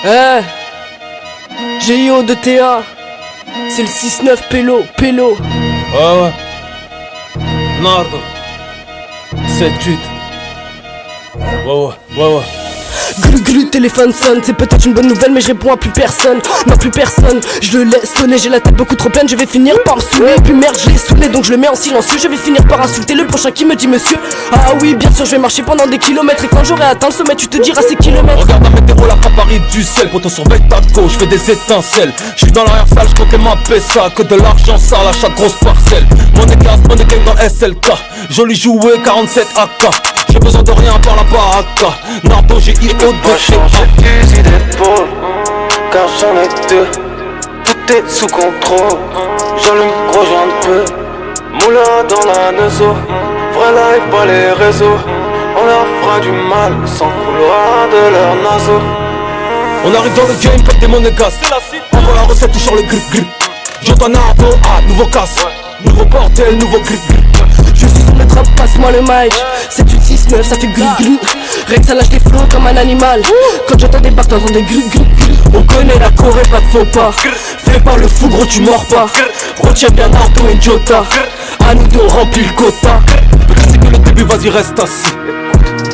Eh, GIO de TA, c'est le 6-9 Pélo. Ouais ouais. Nardo 7-8. Ouais. Glu, téléphone sonne, c'est peut-être une bonne nouvelle mais je réponds à plus personne. Non plus personne, je le laisse sonner, j'ai la tête beaucoup trop pleine, je vais finir par me saouler. Puis merde je l'ai saoulé donc je le mets en silencieux. Je vais finir par insulter le prochain qui me dit monsieur. Ah oui bien sûr je vais marcher pendant des kilomètres. Et quand j'aurai atteint le sommet tu te diras ces kilomètres. Regarde la météo, la frappe arrive du ciel. Quand on surveille ta gauche, je fais des étincelles. Je suis dans l'arrière-salle, je comptais ma PSA. Que de l'argent sale à chaque grosse parcelle. Money gang dans SLK. Joli jouet, 47 AK. J'ai besoin de rien par la baraka. Nardo, j'ai IO de Moi changer de fusil d'épaule, car j'en ai deux. Tout est sous contrôle, j'allume gros j'en peux. Moula dans la neuzo, vrai live pas les réseaux. On leur fera du mal sans couloir de leur naseau. On arrive dans le game comme des monégasques. Envoie la recette, touchant le grip. J'entends Nardo, nouveau casse. Nouveau bordel, nouveau grip. Je suis sur le drop, passe-moi le mic. 7-8-6-9, ça fait glu. Rex ça lâche des flots comme un animal. Quand j'entends des barres, t'entends des glu. On connaît la Corée, pas de faux pas. Fais pas le fou gros, tu mords pas. Retiens bien Nardo et Jota. À nous deux on remplit le quota. C'est que le début, vas-y reste assis.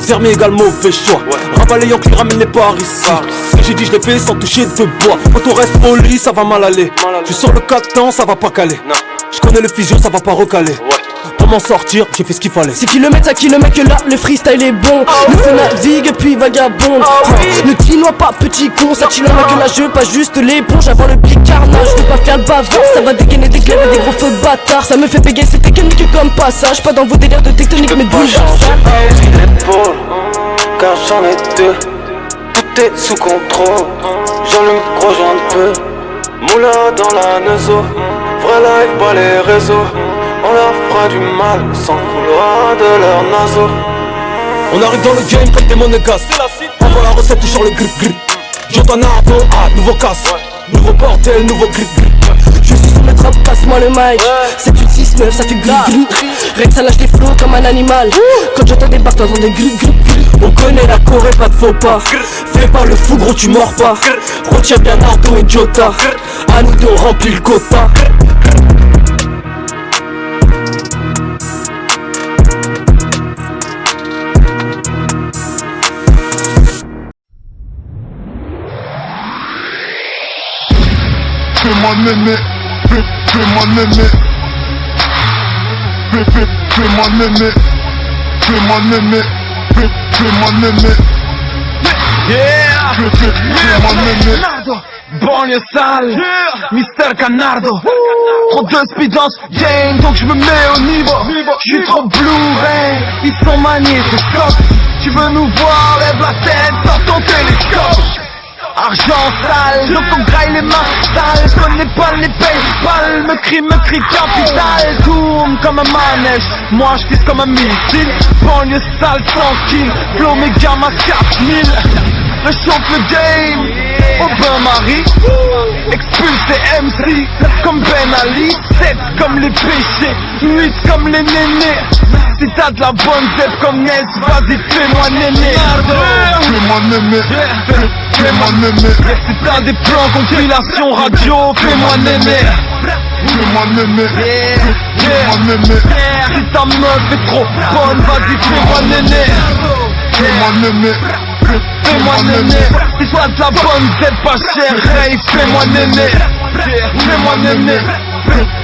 Zermi égale mauvais choix. Rabat les Yankees, ramène les par ici. Ce que j'ai dit je l'ai fait sans toucher de bois. Quand on reste au lit ça va mal aller. Tu sors le 4 temps ça va pas caler. Je connais le physio ça va pas recaler. Pour m'en sortir j'ai fait ce qu'il fallait. 6 km à kilomètre que là le freestyle est bon. Le feu navigue puis vagabond. Ne t'innoie pas petit con. 7 km que là je pas juste l'éponge avant le bicarnage. Je veux pas faire le bavard, ça va dégainer des glaives et des gros feux bâtards. Ça me fait bégayer c'est technique comme passage. Pas dans vos délires de tectonique mais de boule fusil d'épaule, car j'en ai deux. Tout est sous contrôle, j'allume gros j'en peux. Moula dans la neuzo, vrai live pas les réseaux. On leur fera du mal sans couloir de leur naseau. On arrive dans le game comme des monégasques. Envoie la recette, touchant le grip. J'entends Nardo, nouveau casse. Nouveau bordel, nouveau grip. Je suis sur le drop, passe-moi le mic. 7-8-6-9, ça fait glu. Rex ça lâche des flots comme un animal. Quand j'entends des barres, t'entends des glu. On connaît la Corée, pas de faux pas. Fais pas le fou gros, tu mords pas. Retiens bien Nardo et Jota. À nous deux on remplit le quota. Fais-moi néné, fais-moi néné. Fais-moi néné, fais-moi néné. Fais-moi néné. Yeah! Fais-moi néné. Banlieue sale, Mister Canardo. Trop de speed dans ce game, donc je me mets au niveau. J'suis trop Blu-ray, ils sont maniés, c'est stop. Tu veux nous voir, lève la tête, sors ton télescope. Argent sale, donc on graille les mains sales. Connais pas les Paypal, me crie capital. Tourne comme un manège, moi je pisse comme un missile. Banlieue sale, tranquille, flow méga ma 4000. Je chante le game, au bain-marie. Expulsé MC, comme Ben Ali. 7 comme les péchés, 8 comme les nénés. Si t'as de la bonne zep comme Ness, vas-y fais-moi néné. Fais-moi néné. Fais-moi néné. Si t'as des plans compilation radio, fais-moi néné. Fais-moi néné. Fais-moi néné. Si ta meuf est trop bonne, vas-y fais-moi néné. Fais-moi néné. Fais-moi néné. Si toi de la bonne zep pas cher, hey, fais-moi néné. Fais-moi néné.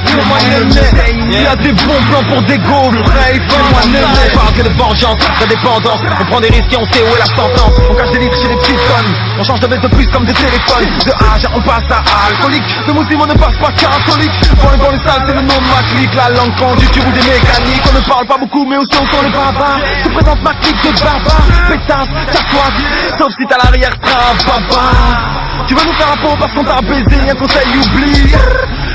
Fais-moi néné. Y'a des bons plans pour des gaufres, hey, fais-moi néné. On parle que de vengeance, d'indépendance. On prend des risques et on sait où est la sentence. On cache des litres chez les petites connes. On change de bête de plus comme des téléphones. De âge on passe à alcoolique. De musulman ne passe pas catholique. Dans les salles c'est le nom de ma clique. La langue pendue, tu roules des mécaniques. On ne parle pas beaucoup mais aussi on sent les barbares. Je présente ma clique de barbares. Pétasse, tatouage, sauf si t'as l'arrière-train, papa. Tu veux nous faire un pot parce qu'on t'a baisé, un conseil oublie.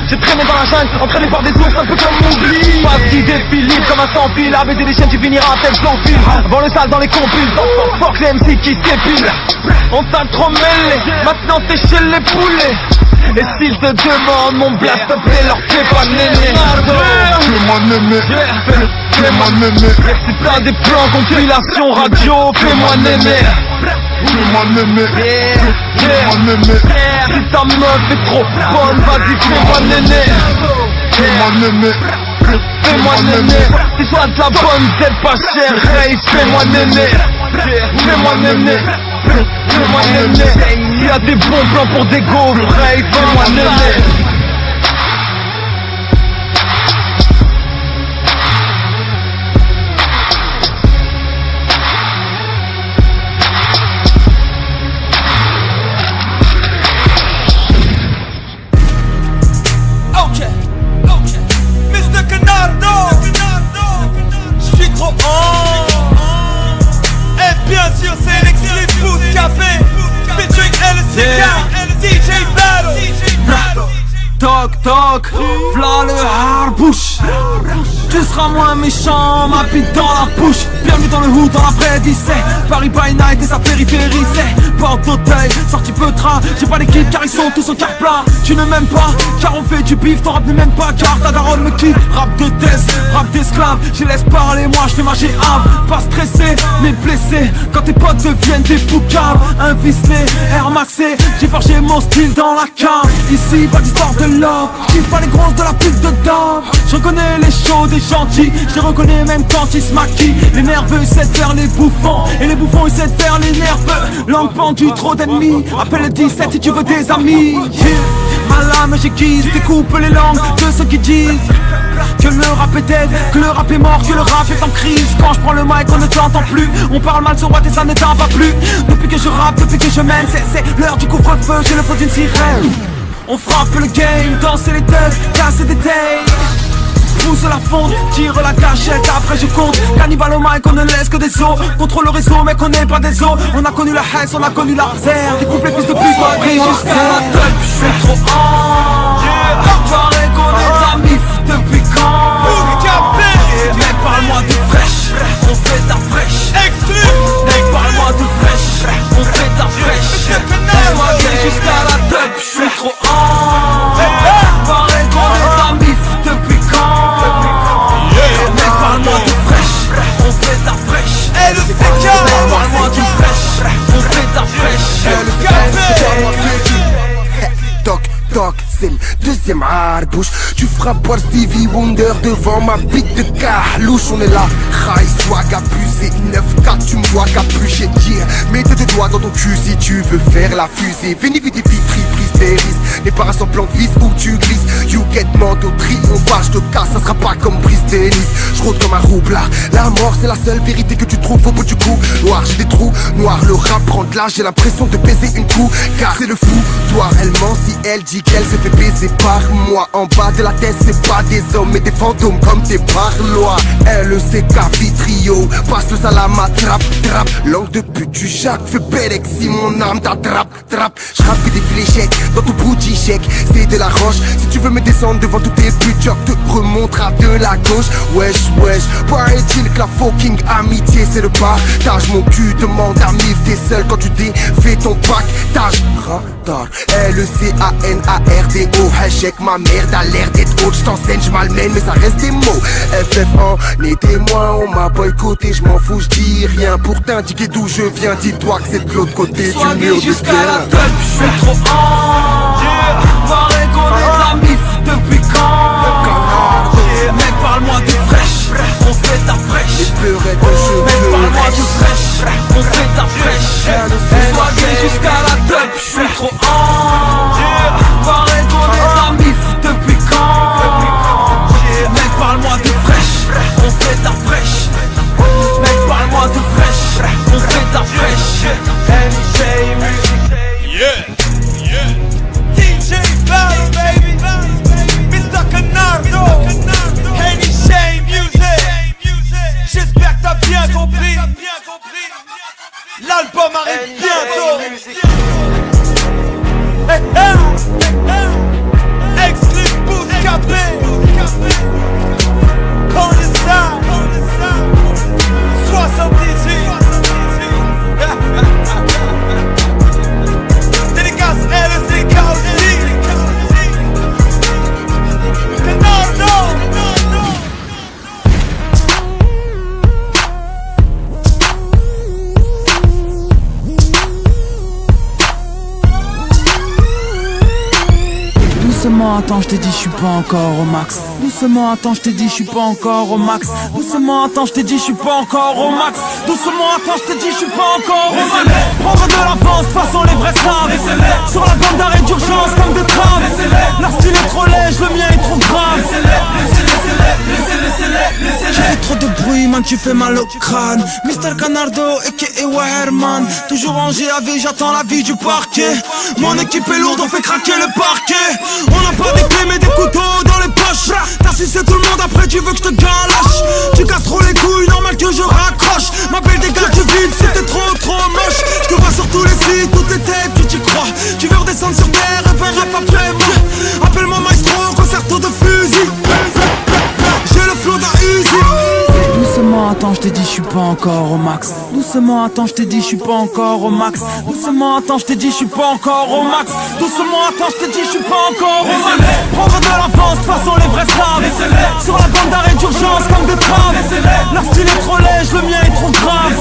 J'ai traîné dans la jungle, entraîné par des ours un peu comme Mowgli. Vas-y défile libre comme un sans-fil. À baiser les chiens tu finiras tête sans fil. Avant le sale dans les compiles, fuck les MC qui s'épilent. On t'a trop mêlé, maintenant t'es chez les poulets. Et s'ils te demandent mon blast, s'il te plaît leur fais pas néné. Fais-moi néné. Fais-moi néné. Si t'as des plans compilation radio, fais-moi néné. Fais-moi néné, fais-moi néné, Si ta meuf est trop bonne, vas-y fais-moi néné. fais-moi néné, Fais-moi néné, si soit de la bonne, c'est pas cher. Hey, fais-moi néné, fais-moi néné, fais-moi néné. Il y a des bons plans pour des gaufres. Hey, fais-moi néné. Toc toc, v'là le harbouche. Tu seras moins méchant, ma bite dans la bouche. Bienvenue dans le hood, dans la vraie vie, c'est Paris by night et sa périphérie, c'est porte d'Auteuil, sorti Peutrin. J'ai pas d'équipe car ils sont tous au quart plat. Tu ne m'aimes pas, car on fait du bif, ton rap ne m'aime pas, car ta daronne me kiffe. Rap de test, rap d'esclave, je laisse parler, moi je fais ma géave. Pas stressé, mais blessé, quand tes potes deviennent des poucaves. Un vicelé, Air Maxé, j'ai forgé mon style dans la cave. Ici, pas d'histoire de love, kiffe pas les grosses de la pute de dame. Je reconnais les chauds des gentils, je les reconnais même quand ils se maquillent. Les nerveux essaient de faire les bouffons, et les bouffons essaient de faire les nerveux. Langue pendue, trop d'ennemis, appelle le 17 si tu veux des amis. Ma lame j'aiguise, découpe les langues de ceux qui disent que le rap est dead, que le rap est mort, que le rap est en crise. Quand je prends le mic on ne t'entend plus, on parle mal sur Watt et ça ne t'en va plus. Depuis que je rappe, depuis que je mène, c'est l'heure du couvre-feu, j'ai le feu d'une sirène. On frappe le game, danser les têtes, casser des tailles. Pousse la fonte, tire la cachette, après je compte. Cannibal au mic, on ne laisse que des os. Contrôle le réseau, mec, on n'est pas des os. On a connu la Hesse, on a connu la zère. Découpe les fils de pute, on brille jusqu'à la tête. J'suis trop en paraît qu'on est amis depuis quand. Mec, parle-moi de fraîche, on fait ta fraîche. Mec, parle-moi de fraîche, on fait ta fraîche. Laisse-moi bien jusqu'à la tête. J'suis trop en paraît qu'on est amis depuis quand. Mec, parle-moi de fraîche, on fait ta fraîche. Parle-moi de fraîche, on fait ta fraîche. Toc toc, c'est le deuxième harbouche. Tu feras boire Stevie Wonder devant ma bite de carlouche. On est là, high swag abusé, 9-4, tu me vois capuché. Yeah, mets tes doigts dans ton cul si tu veux faire la fusée. Veni vidi vitri, prise des risques. Les paras en plan vis où tu glisses. You get mando, triomphal, je te casse, ça sera pas comme Brice Dennis. Je rôde comme un roublard, la mort c'est la seule vérité que tu trouves au bout du cou. Noir, j'ai des trous, noir, le rap prend de l'âge, j'ai l'impression de baiser une coup. Car c'est le fou, toi elle ment si elle dit qu'elle se fait baiser par moi. En bas de la tête c'est pas des hommes mais des fantômes comme tes parloirs. LECK Vitrio, passe le salam à trappe, trappe. Langue de pute tu jacques, fais Belek si mon âme t'attrape, trappe. J'rappe que des fléchettes dans ton bougie chèque, c'est de la roche. Si tu veux me descendre devant tous tes buts, je te remontera de la gauche. Wesh wesh, paraît-il que la fucking amitié c'est le partage. Mon cul demande à mif, t'es seul quand tu défais ton pactage. Radar, LECANARDO, hashtag ma merde a l'air d'être haute. J't'enseigne, j'malmène mais ça reste des mots. FF1, les témoins, on m'a boycotté, j'm'en fous, j'dis rien. Pour t'indiquer d'où je viens, dis-toi que c'est de l'autre côté du mur de jusqu'à terre. la tête, j'suis trop en paraît qu'on est amis depuis quand. Mec, parle-moi de fraîche, on fait ta fraîche. Les pleurettes de cheveux. Mec, parle-moi de fraîche, on fait ta fraîche. Sois gay jusqu'à la tête, j'suis trop en paraît qu'on est amis depuis quand. Mec, parle-moi de fraîche, on fait ta fraîche. Mec, parle-moi de fraîche, on fait ta fraîche. DJ Battle, baby. Mr. Canardo. Henny Shame Music. J'espère que t'as bien compris. L'album arrive bientôt. Exclu Boost Capé. Corner Sound 78. Dédicace LECK aussi. Canardo. Doucement, attends, je t'ai dit, je suis pas encore au max. Doucement, attends, je t'ai dit, je suis pas encore au max. Doucement, attends, je t'ai dit, je suis pas encore au max. Doucement, attends, je t'ai dit, je suis pas encore au max. Prendre de l'avance, de toute façon les vrais savent. Sur la bande d'arrêt d'urgence comme des traves. La style est trop léger, le mien est trop grave. Tu fais trop de bruit, man, tu fais mal au crâne. Mr. Canardo, a.k.a. Waherman. Toujours en GAV, j'attends la vie du parquet. Mon équipe est lourde, on fait craquer le parquet. On n'a pas des clés mais des couteaux dans les poches. T'as sucé tout le monde, après tu veux que je te galoche. Tu casses trop les couilles, normal que je raccroche. Ma belle dégage du vide, c'était trop moche. Je te vois sur tous les sites, toutes les têtes, tu t'y crois. Tu veux redescendre sur terre et faire rap après moi. Appelle-moi maestro, concerto de fusil. J'ai le flow d'un Uzi. Doucement, attends, je t'ai dit, je suis pas encore au max. Doucement, attends, je t'ai dit, je suis pas encore au max. Doucement, attends, je t'ai dit, je suis pas encore au max. Doucement, attends, je t'ai dit, je suis pas encore au max. Prendre de l'avance, de toute façon les vrais savent. Sur la bande d'arrêt d'urgence comme des traves. La style est trop léger, le mien est trop grave.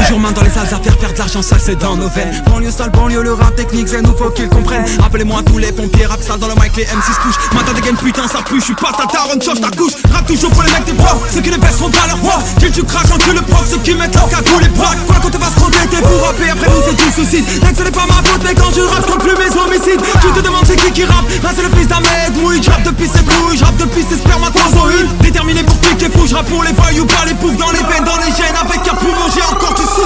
Toujours main dans les salles affaires, faire de l'argent sale c'est dans nos veines. Banlieue sale, banlieue, le rap technique, c'est nous faut qu'ils comprennent. Appelez-moi tous les pompiers, rap sale dans le mic, les M6 touchent. Matin de game, putain ça pue, je suis pas ta taronne, change ta couche. Rap toujours pour les mecs des blocs, ceux qui les baisseront pas leur voix. Qu'il tu craques quand tu le proc, ceux qui mettent leur cagoule les braques. Voilà qu'on te va se croquer, t'es pour rapper, après nous c'est du suicide. Mec ce n'est pas ma faute, mais quand je rappe, je compte plus mes homicides. Tu te demandes c'est qui rappe, là c'est le fils d'Ahmed Mouille. Je rappe depuis ses couilles, je rappe depuis ses spermatozoïdes. Déterminé pour piquer fou, je rappe pour les voyous, pas les poufs dans les veines, dans les gènes. Avec un poumon j'ai encore du souffle.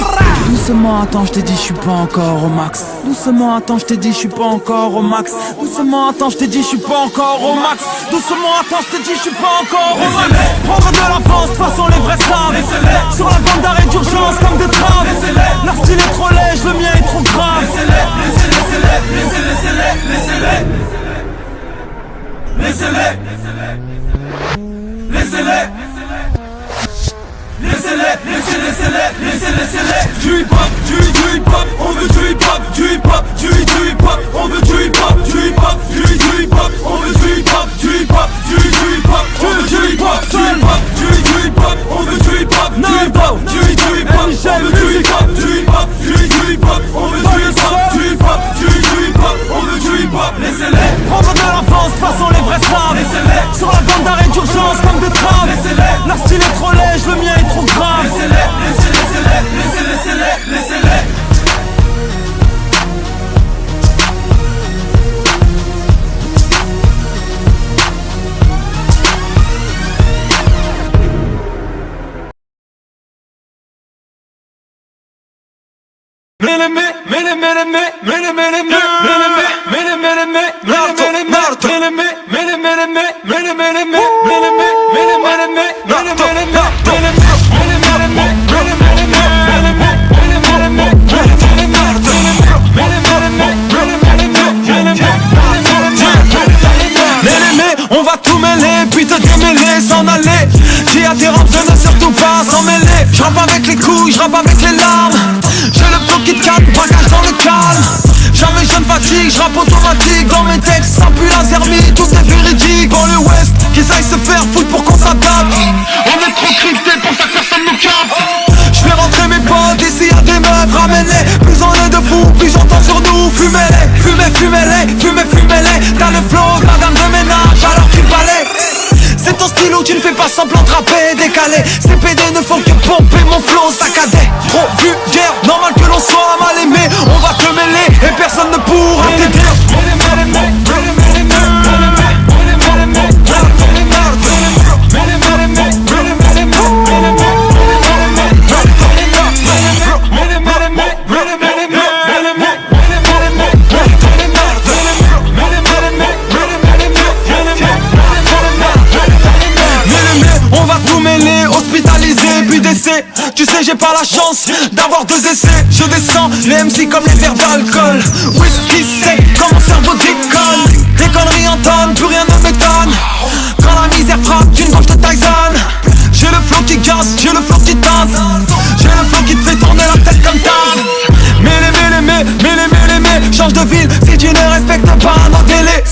Doucement, attends, je t'ai dit, je suis pas encore au max. Doucement, attends, je t'ai dit, je suis pas encore au max. Doucement, attends, je t'ai dit, je suis pas encore au max. Doucement, attends, je t'ai dit, je suis pas encore au max. Prendre de l'avance, de toute façon les vrais savent. Sur la bande d'arrêt d'urgence comme des traves. La style est trop léger, le mien est trop grave. Du hip hop, du hip hop, on veut du hip hop, du hip hop, du hip hop, on veut du hip hop, du hip hop, du hip hop, on veut du hip hop, du hip hop, du hip hop, on veut du hip hop, du hip hop, du hip hop, on veut du hip hop, du hip hop, du hip hop, on veut du hip hop, du hip hop, du hip hop, on veut du hip hop, du hip hop, du hip hop, on veut du hip hop, laissez-les prendre de l'avance, de toute façon les vrais savent. Sur la bande d'arrêt d'urgence comme des traves. La style est trop léger, le mien est trop grave. On va tout mêler, puis te démêler, s'en aller. J'ai à tes rampes, ne surtout pas s'en mêler. Je rappe avec les couilles, je rappe avec les larmes. J'ai le flow qui te calme, bagage dans le calme. Jamais je ne fatigue, je rappe automatique. Dans mes textes, ça pue la zermie, tout est véridique. Dans le West, qu'ils aillent se faire foutre pour qu'on s'adapte. On est trop crypté pour ça que personne nous capte. Je fais rentrer mes potes, ici y'a des meufs, ramène-les. Plus on est de fous, plus j'entends sur nous. Fumez-les, fumez-les, fumez-les. T'as le flow, madame de ménage, alors tu balais. C'est ton stylo, tu ne fais pas semblant de rapper, décalé. Ces PD ne font que pomper mon flow saccadé. Trop vulgaire, normal que l'on soit mal aimé. On va te mêler et personne ne pourra t'aider. On va tout mêler, hospitaliser, puis décès. Tu sais j'ai pas la chance d'avoir deux essais. Je descends les MC comme les verres d'alcool. Whisky sec, quand mon cerveau déconne. Des conneries en tonnes, plus rien ne m'étonne. Quand la misère frappe d'une gauche de Tyson. J'ai le flow qui gasse, j'ai le flow qui danse. J'ai le flow qui te fait tourner la tête comme Taz. Mais change de ville si tu ne respectes pas nos délais.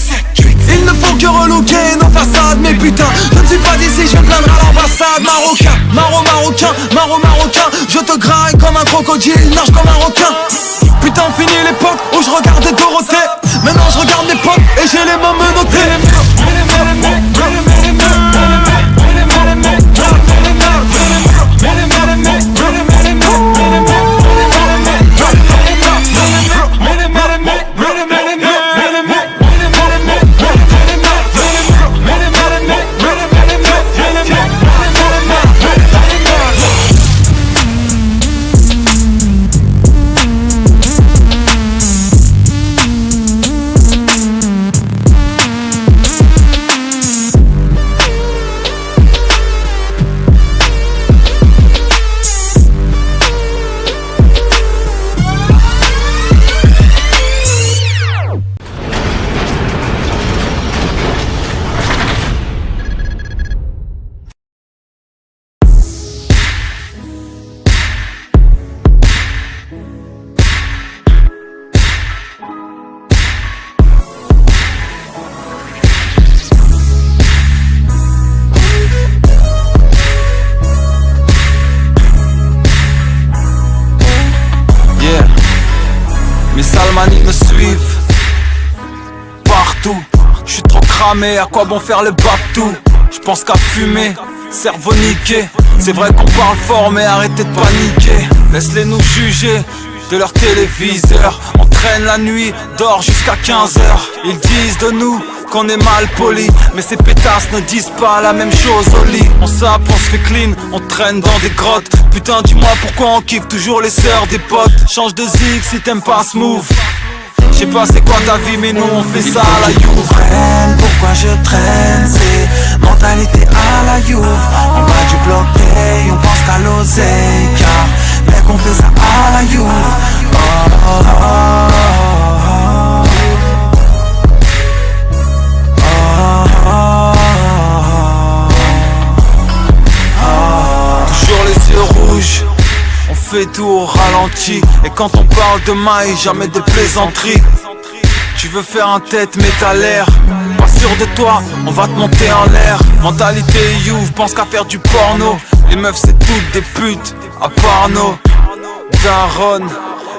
Ils ne font que relooker nos façades. Mais putain, je ne suis pas d'ici, je plaindre à l'ambassade. Marocain, je te graille comme un crocodile, nage comme un requin. Putain, fini l'époque où je regardais Dorothée. Maintenant je regarde mes potes et j'ai les mains menottées. Mes salmanis me suivent partout. Je suis trop cramé, à quoi bon faire le baptou? Je pense qu'à fumer, cerveau niqué. C'est vrai qu'on parle fort mais arrêtez de paniquer. Laisse-les nous juger de leur téléviseur. On traîne la nuit, dort jusqu'à 15h. Ils disent de nous qu'on est mal poli, mais ces pétasses ne disent pas la même chose au lit. On sape, on se fait clean, on traîne dans des grottes. Putain dis-moi pourquoi on kiffe toujours les sœurs des potes. Change de zig si t'aimes pas smooth. J'sais pas c'est quoi ta vie mais nous on fait ça à la Juve. Pourquoi je traîne, c'est mentalité à la Juve. En bas du bloc on pense qu'à l'oseille. Car mec on fait ça à la Juve. Oh, oh, oh, oh. Toujours les yeux rouges, on fait tout au ralenti. Et quand on parle de maille, jamais de plaisanterie. Tu veux faire un tête, mais t'as l'air pas sûr de toi, on va te monter en l'air. Mentalité youth, pense qu'à faire du porno. Les meufs c'est toutes des putes, à part nos daronnes.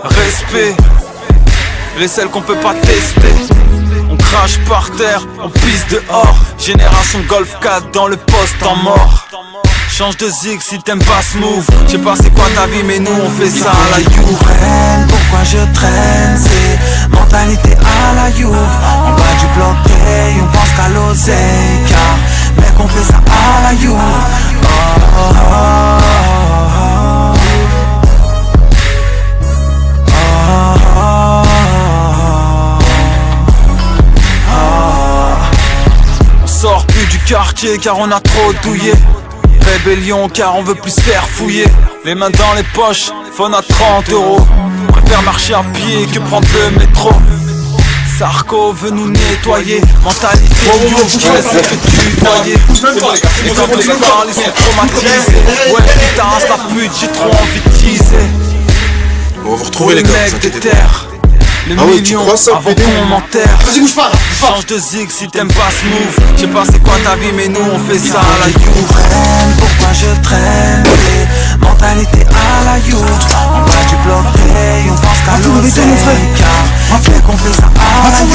Respect, les celles qu'on peut pas tester. On crache par terre, on pisse dehors. Génération Golf 4 dans le poste en mort. Change de zig si t'aimes pas smooth. J'sais pas c'est quoi ta vie mais nous on fait ça à la Juve. Pourquoi je traîne, c'est mentalité à la Juve. En bas du bloc on pense qu'à l'oseille. Car mec on fait ça à la Juve. Oh, oh, oh, oh. On sort plus du quartier car on a trop douillé. Rébellion car on veut plus se faire fouiller. Les mains dans les poches, phone à 30 €. Préfère marcher à pied que prendre le métro. Sarko veut nous nettoyer. Mentalité youth qui laisse que tu noyer. Et quand on se parle ils sont traumatisés. Ouais putain la pute j'ai trop envie de teaser. On va vous retrouver les gars, vous inquiétez pas. Le ah oui, million tu crois ça, avant commentaire. Vas-y bouge pas là, change de zig si t'aimes pas smooth. J'sais pas c'est quoi ta vie mais nous on fait ça à la Juve. Pourquoi je traîne, mentalité à la Juve. En bas du bloc on pense qu'à l'oseille. Car fait qu'on fait ça à la Juve.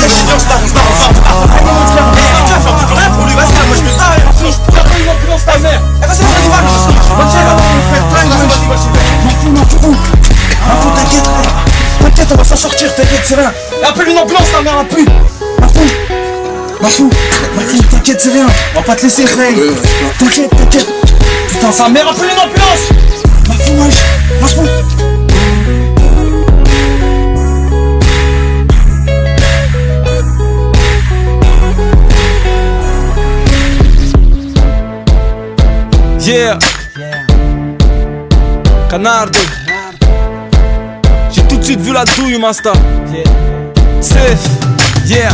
Rien pour lui, vas-y là, moi je me taille. T'as pas une ambulance ta mère. Vas-y, on y va, t'inquiète, t'inquiète, on va s'en sortir, t'inquiète, c'est rien. Appelle une ambulance ta mère, un pute. Mafou, t'inquiète, c'est rien. On va pas te laisser, frère. T'inquiète. Putain, sa mère, appelle une ambulance. Mafou, wesh, Mafou. Yeah, Canardo. J'ai tout de suite vu la douille, Masta. Safe, yeah.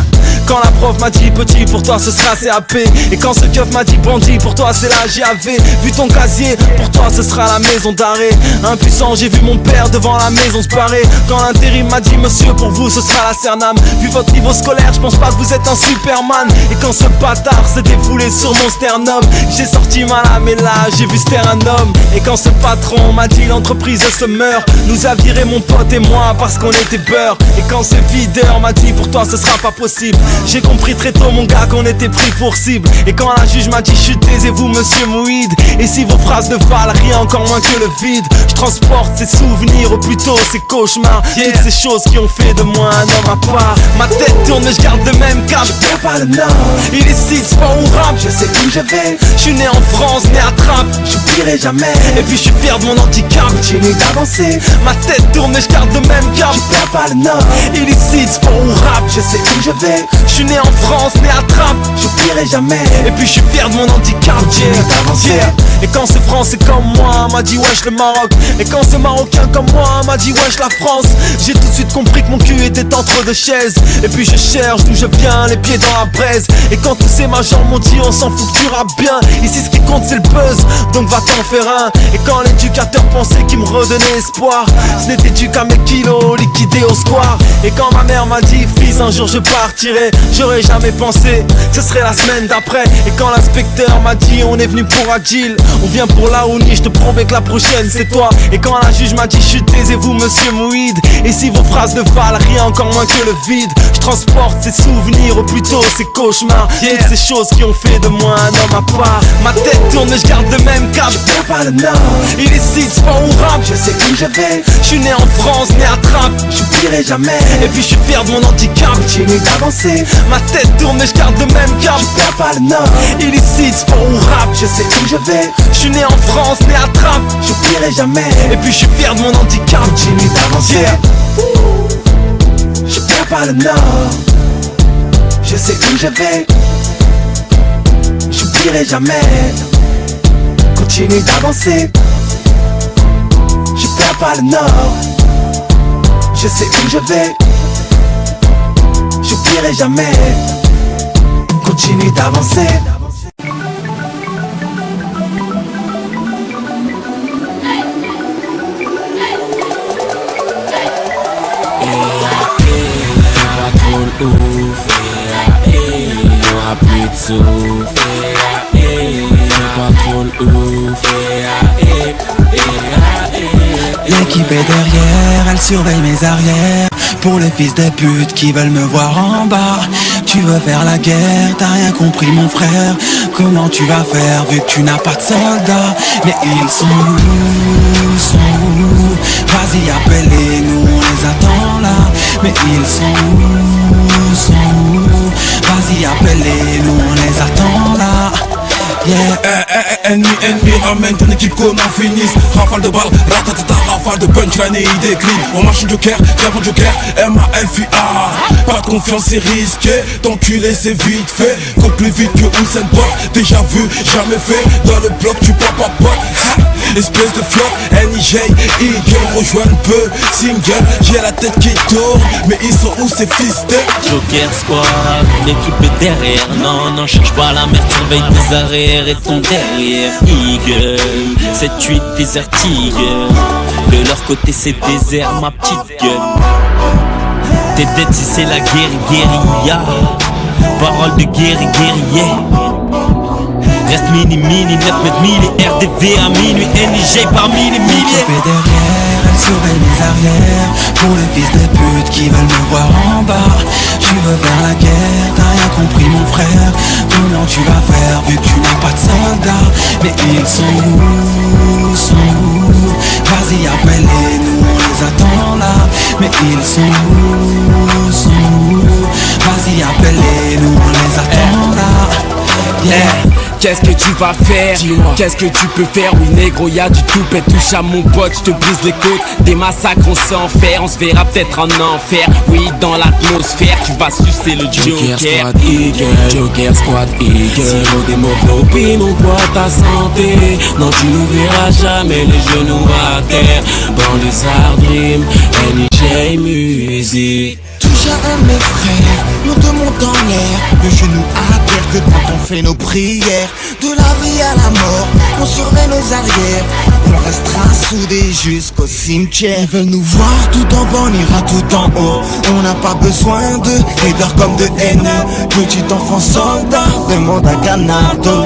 quand la prof m'a dit petit pour toi ce sera CAP. Et quand ce keuf m'a dit bandit pour toi c'est la JAV. Vu ton casier, pour toi ce sera la maison d'arrêt. Impuissant j'ai vu mon père devant la maison se barrer. Quand l'intérim m'a dit monsieur pour vous ce sera la Cernam. Vu votre niveau scolaire je pense pas que vous êtes un Superman. Et quand ce bâtard s'est défoulé sur mon sternum, j'ai sorti ma lame et là j'ai vu c'était un homme. Et quand ce patron m'a dit l'entreprise se meurt, nous a viré mon pote et moi parce qu'on était beurre. Et quand ce videur m'a dit pour toi ce sera pas possible, j'ai compris très tôt mon gars qu'on était pris pour cible. Et quand la juge m'a dit chut taisez-vous monsieur Mouid. Et si vos phrases ne valent rien encore moins que le vide, je transporte ces souvenirs ou plutôt ces cauchemars. Toutes ces choses qui ont fait de moi un homme à part. Ma tête tourne je garde le même cap. Je perds pas le nord. Illicite, sport ou rap, je sais où je vais. Je suis né en France, né à Trappes, j'oublierai jamais. Et puis je suis fier de mon handicap, continue d'avancer. Ma tête tourne et je garde le même cap. Je perds pas le nord. Illicite, sport ou rap, je sais où je vais. Je suis né en France, né à Trappes, j'oublierai jamais. Et puis je suis fier de mon handicap, continue d'avancer. Et quand ce français comme moi m'a dit wesh le Maroc, et quand ce marocain comme moi m'a dit wesh la France, j'ai tout de suite compris que mon cul était entre deux chaises. Et puis je cherche d'où je viens, les pieds dans la braise. Et quand tous ces majors m'ont dit on s'en fout que tu rappes bien, ici ce qui compte c'est le buzz, donc va t'en faire un. Et quand l'éducateur pensait qu'il me redonnait espoir, ce n'était dû qu'à mes kilos liquidés au square. Et quand ma mère m'a dit fils un jour je partirai, j'aurais jamais pensé que ce serait la semaine d'après. Et quand l'inspecteur m'a dit on est venu pour Adil, on vient pour la Ouni, je te promets que la prochaine c'est toi. Et quand la juge m'a dit chut taisez-vous monsieur Mouid. Et si vos phrases ne valent rien encore moins que le vide, je transporte ces souvenirs ou plutôt ces cauchemars. Toutes ces choses qui ont fait de moi un homme à part. Ma tête tourne et je garde le même cap. Je perds pas le nord. Illicite, sport ou rap, je sais où je vais. Je suis né en France, né à Trappes, j'oublierai jamais. Et puis je suis fier de mon handicap, continue d'avancer. Ma tête tourne et je garde le même cap. Je perds pas le nord. Illicite, sport ou rap, je sais où je vais. Je suis né en France, né à Trappes, j'oublierai jamais. Et puis je suis fier de mon handicap, continue d'avancer. Je perds pas le nord. Je sais où je vais. J'oublierai jamais. Continue d'avancer. Je perds pas le nord. Je sais où je vais. J'oublierai jamais. Continue d'avancer. Y'aura plus de sous. C'est pas trop le ouf. L'équipe est derrière, elle surveille mes arrières. Pour les fils des putes qui veulent me voir en bas. Tu veux faire la guerre, t'as rien compris mon frère. Comment tu vas faire vu que tu n'as pas de soldats? Mais ils sont où, sont où? Vas-y appelle-les, nous on les attend là. Mais ils sont où, sont où? Vas-y appelle-les, nous on les attend là. Yeah. Ennemi, ramène ton équipe qu'on en finisse. Rafale de balles, ratatata, rafale de punchline et idée clean. On marche en joker, crève en joker, M-A-F-I-A. Pas de confiance, c'est risqué, t'enculer c'est vite fait. Cours plus vite que Usain Bolt, déjà vu, jamais fait. Dans le bloc tu pars pas pote. Espèce de flop, N.I.J, Eagle, rejoigne peu, single, j'ai la tête qui tourne, mais ils sont où ces fistés? Joker Squad, l'équipe est derrière. Non, cherche pas la merde, surveille tes arrières et ton derrière. Eagle, 7-8 désert tigre. De leur côté c'est désert, ma petite gueule. T'es dead si c'est la guérilla. Parole de guerrier. Reste mini, 9 mètres mille et RDV à minuit, NIJ parmi les milliers. L'équipe derrière, elle surveille mes arrières. Pour les fils des putes qui veulent me voir en bas. Tu veux faire la guerre, t'as rien compris mon frère. Comment tu vas faire vu que tu n'as pas de soldats? Mais ils sont où, sont où? Vas-y appelle-les, nous on les attend là. Mais ils sont où, sont où? Vas-y appelle-les, nous on les attend là. Yeah. Qu'est-ce que tu vas faire? Qu'est-ce que tu peux faire? Oui négro y'a du tout, touche à mon pote, je te brise les côtes. Des massacres on s'en fait, on se verra peut-être en enfer. Oui dans l'atmosphère, tu vas sucer le Joker. Squad Eagle, Joker Squad Eagle. Siro d'hémoglobine, on voit ta santé. Non tu n'ouvriras jamais les genoux à terre. Dans les arts dream, NIJ musique. Touche T'as un de mes frères, nous te monte en l'air, le genou à terre que quand on fait nos prières. De la vie à la mort, on surveille nos arrières, on restera soudés jusqu'au cimetière. Ils veulent nous voir tout en bas, on ira tout en haut. On n'a pas besoin de haters comme de haineux. Petit enfant soldat, demande à Canardo.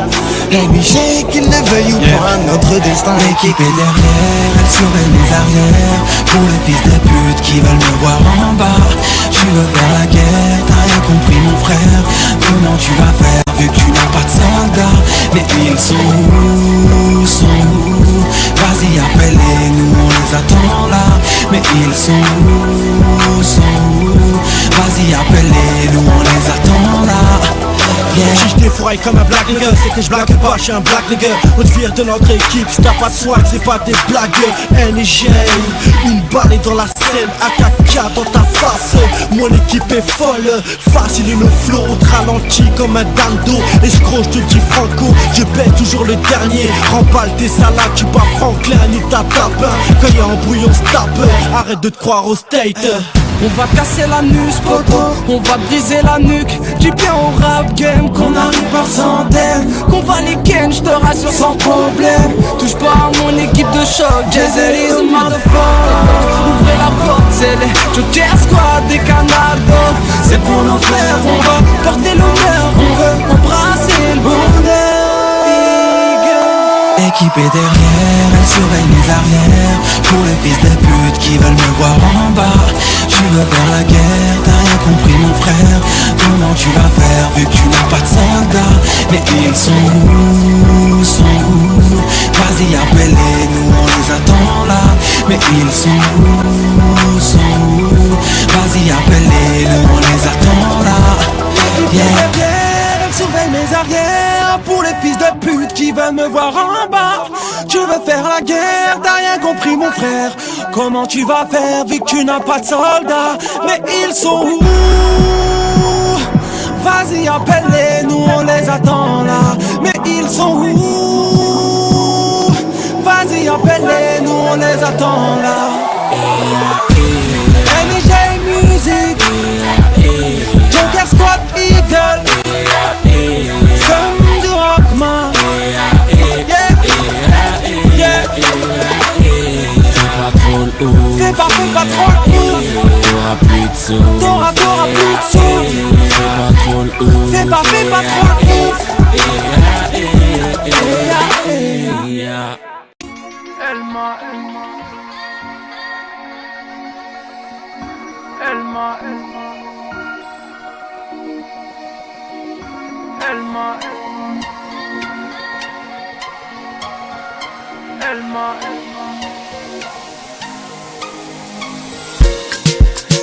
J'ai qu'il le veuille ou pas, notre destin. L'équipe est derrière, elle surveille mes arrières. Pour les fils de pute qui veulent me voir en bas. Je veux faire la guerre, t'as rien compris mon frère. Comment tu vas faire vu que tu n'as pas de soldats? Mais ils sont où, sont où? Vas-y appelle-les, nous on les attend là. Mais ils sont où, sont où? Vas-y appelle-les, nous on les attend là. Si je défroille comme un black nigga, c'est que je blague pas, je suis un black nigga. On te vire de notre équipe, si t'as pas de swag, c'est pas des blagues. NJ, une balle est dans la scène, AKK dans ta face. Mon équipe est folle, facile le flow, on te ralentit comme un dando. Escroc, je te dis franco, je paie toujours le dernier. Remballe tes salades, tu bats Franklin, ni ta tape. Quand y'a un bouillon, se tape, arrête de te croire au state. On va casser la nuque, poto, on va briser la nuque. Dis bien au rap game qu'on arrive par centaines, qu'on va les ken, je te rassure sans problème. Touche pas à mon équipe de choc, Jezel is a motherfucker. Ouvrez la porte, c'est les Joker Squad des Canardos. C'est pour nos frères, on va porter l'honneur, on veut embrasser le bonheur. L'équipe est derrière, elle surveille mes arrières. Pour les fils de pute qui veulent me voir en bas. Tu veux faire la guerre, t'as rien compris mon frère. Comment tu vas faire vu que tu n'as pas de soldats? Mais ils sont où, sont où? Vas-y appelle-les, nous on les attend là. Mais ils sont où, sont où? Vas-y appelle-les, nous on les attend là. Yeah. Elle surveille mes arrières. Pour les fils de pute qui veulent me voir en bas. Tu veux faire la guerre, t'as rien compris mon frère. Comment tu vas faire vu que tu n'as pas de soldats? Mais ils sont où? Vas-y appelle-les, nous on les attend là. Mais ils sont où? Vas-y appelle-les, nous on les attend là. NJ Music, Joker Squad Eagle, Somme du Rockman. Fais pas trop le ouf. T'auras plus de sous. T'auras plus de sous. Fais pas trop le ouf. Fais pas trop le ouf.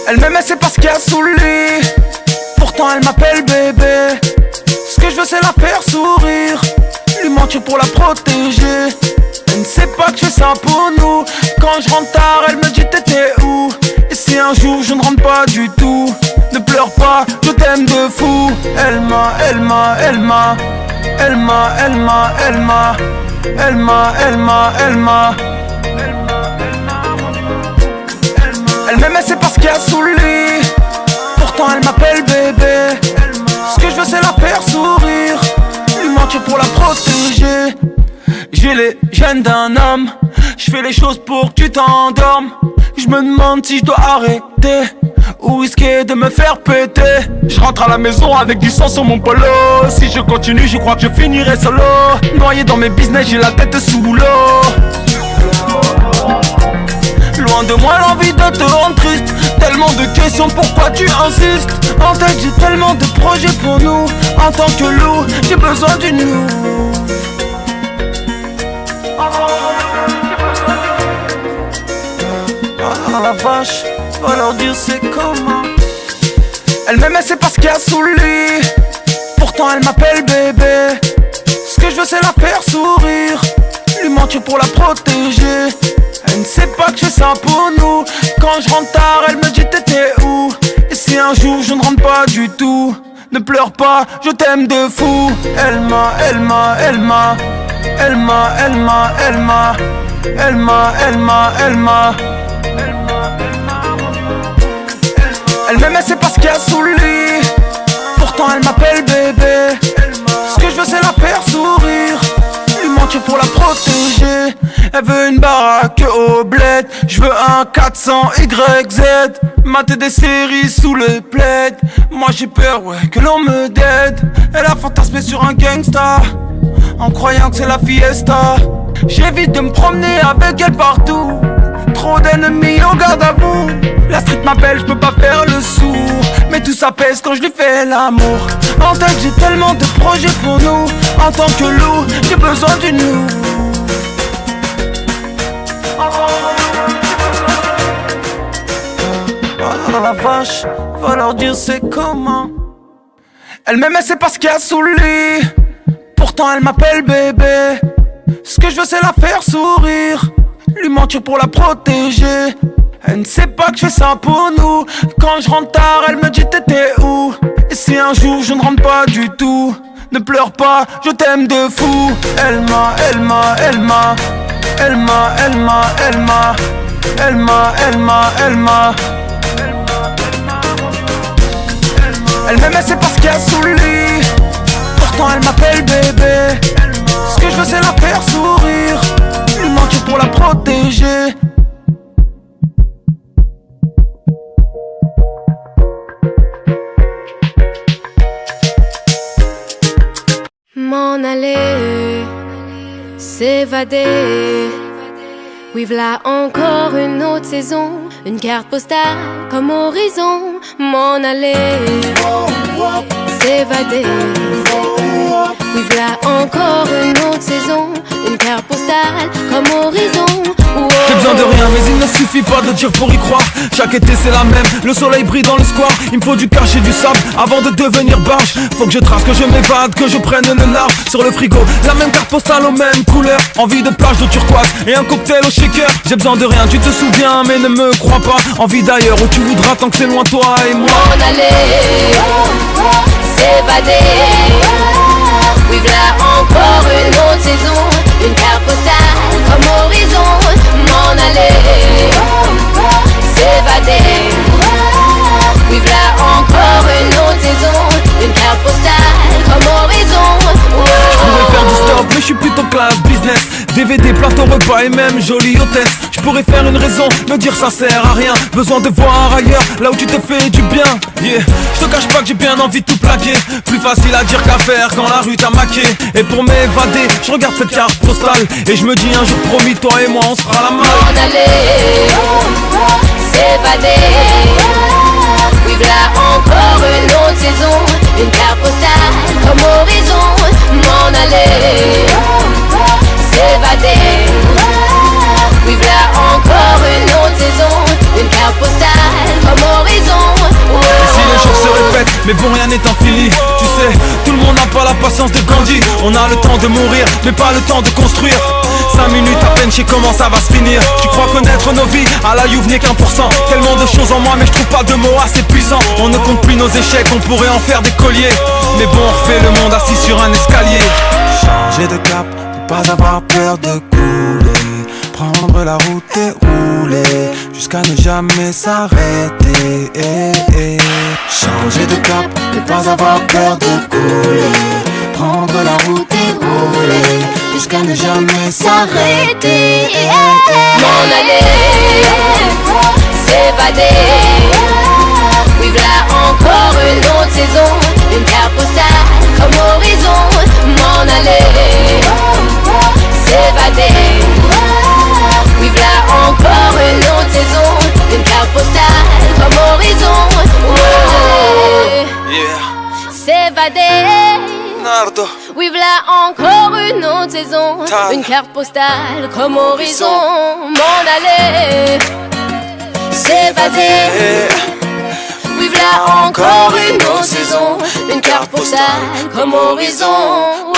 Elle m'aimait c'est parce qu'il y a sous le lit. Pourtant elle m'appelle bébé. Ce que je veux c'est la faire sourire, lui mentir pour la protéger. Elle ne sait pas que je fais ça pour nous. Quand je rentre tard elle me dit t'étais où? Et si un jour je ne rentre pas du tout, ne pleure pas, je t'aime de fou. Elle m'a Elle m'aimait c'est parce qu'il y a sous le lit. Pourtant elle m'appelle bébé. Ce que je veux c'est la faire sourire, lui mentir pour la protéger. J'ai les gènes d'un homme, je fais les choses pour que tu t'endormes. Je me demande si je dois arrêter ou risquer de me faire péter. Je rentre à la maison avec du sang sur mon polo. Si je continue je crois que je finirai solo. Noyé dans mes business, j'ai la tête sous l'eau. Loin de moi l'envie de te rendre triste. Tellement de questions, pourquoi tu insistes? En tête j'ai tellement de projets pour nous. En tant que loup, j'ai besoin d'une loup. Ah la vache, va leur dire c'est comment. Elle m'aimait c'est parce qu'il y a sous le lit. Pourtant elle m'appelle bébé. Ce que je veux c'est la faire sourire, lui mentir pour la protéger. Elle ne sait pas que je fais ça pour nous. Quand je rentre tard elle me dit t'étais où? Et si un jour je ne rentre pas du tout, ne pleure pas, je t'aime de fou. Elle m'a Elle m'aimait c'est parce qu'il y a sous lui. Pourtant elle m'appelle bébé. Ce que je veux c'est la faire sourire, lui mentir pour la protéger. Elle veut une baraque au bled, je veux un 400 YZ. Mater des séries sous le plaid. Moi j'ai peur ouais que l'on me dead. Elle a fantasmé sur un gangsta en croyant que c'est la fiesta. J'évite de me promener avec elle partout. Trop d'ennemis au garde à vous. La street m'appelle, je peux pas faire le sourd. Mais tout ça pèse quand je lui fais l'amour. En tête j'ai tellement de projets pour nous. En tant que loup, j'ai besoin d'une loup. Oh la vache, va leur dire c'est comment. Elle m'aimait c'est parce qu'il y a sous lui. Pourtant elle m'appelle bébé. Ce que je veux c'est la faire sourire, lui mentir pour la protéger. Elle ne sait pas que je fais ça pour nous. Quand je rentre tard elle me dit t'étais où. Et si un jour je ne rentre pas du tout, ne pleure pas, je t'aime de fou. Elle m'a Elle m'aimait c'est parce qu'il y a sous lui. Pourtant elle m'appelle bébé. Ce que je veux c'est la faire sourire, lui mentir pour la protéger. M'en aller, s'évader. Oui, v'là encore une autre saison, une carte postale comme horizon. M'en aller, s'évader. Oui, v'là encore une autre saison, une carte postale comme horizon. J'ai besoin de rien mais il ne suffit pas de dire pour y croire. Chaque été c'est la même, le soleil brille dans le square. Il me faut du cash et du sable avant de devenir barge. Faut que je trace, que je m'évade, que je prenne le large. Sur le frigo, la même carte postale aux mêmes couleurs. Envie de plage de turquoise et un cocktail au shaker. J'ai besoin de rien, tu te souviens mais ne me crois pas. Envie d'ailleurs où tu voudras tant que c'est loin toi et moi. M'en aller, s'évader. Oui, v'là encore une autre saison, une carte postale comme horizon. M'en aller, s'évader. Oui, v'là encore une autre saison, une carte postale comme horizon. Je pourrais faire du stop mais je suis plutôt classe business. DVD, plateau, repas et même jolie hôtesse. Je pourrais faire une raison, me dire ça sert à rien. Besoin de voir ailleurs, là où tu te fais du bien. Yeah, je te cache pas que j'ai bien envie de tout plaquer. Plus facile à dire qu'à faire quand la rue t'a maqué. Et pour m'évader, je regarde cette carte postale et je me dis un jour promis, toi et moi on sera la malle. M'en aller, s'évader. Oui, v'là encore une autre saison, une carte postale comme horizon. M'en aller, s'évader. Oui, v'là encore une autre saison, une carte postale comme horizon. Et si les jours se répètent, mais bon rien n'est infini. Tu sais, tout le monde n'a pas la patience de Gandhi. On a le temps de mourir, mais pas le temps de construire. 5 minutes à peine, je sais comment ça va se finir. Tu crois connaître nos vies, à la Youve n'est qu'1%. Tellement de choses en moi, mais je trouve pas de mots assez puissants. On ne compte plus nos échecs, on pourrait en faire des colliers. Mais bon, on refait le monde assis sur un escalier. Changer de cap, ne pas avoir peur de couler. Prendre la route et rouler jusqu'à ne jamais s'arrêter. Changer de cap, ne pas avoir peur de couler. Prendre la route et rouler jusqu'à ne jamais s'arrêter. M'en aller, s'évader. Oui, v'là encore une autre saison, une carte postale comme horizon. M'en aller, s'évader. Oui, v'là encore une autre saison, une carte postale comme horizon. S'évader. Nardo. Oui, v'là encore une autre saison, une carte postale comme horizon. M'en aller, s'évader. Oui, v'là encore une autre saison, une carte postale comme horizon.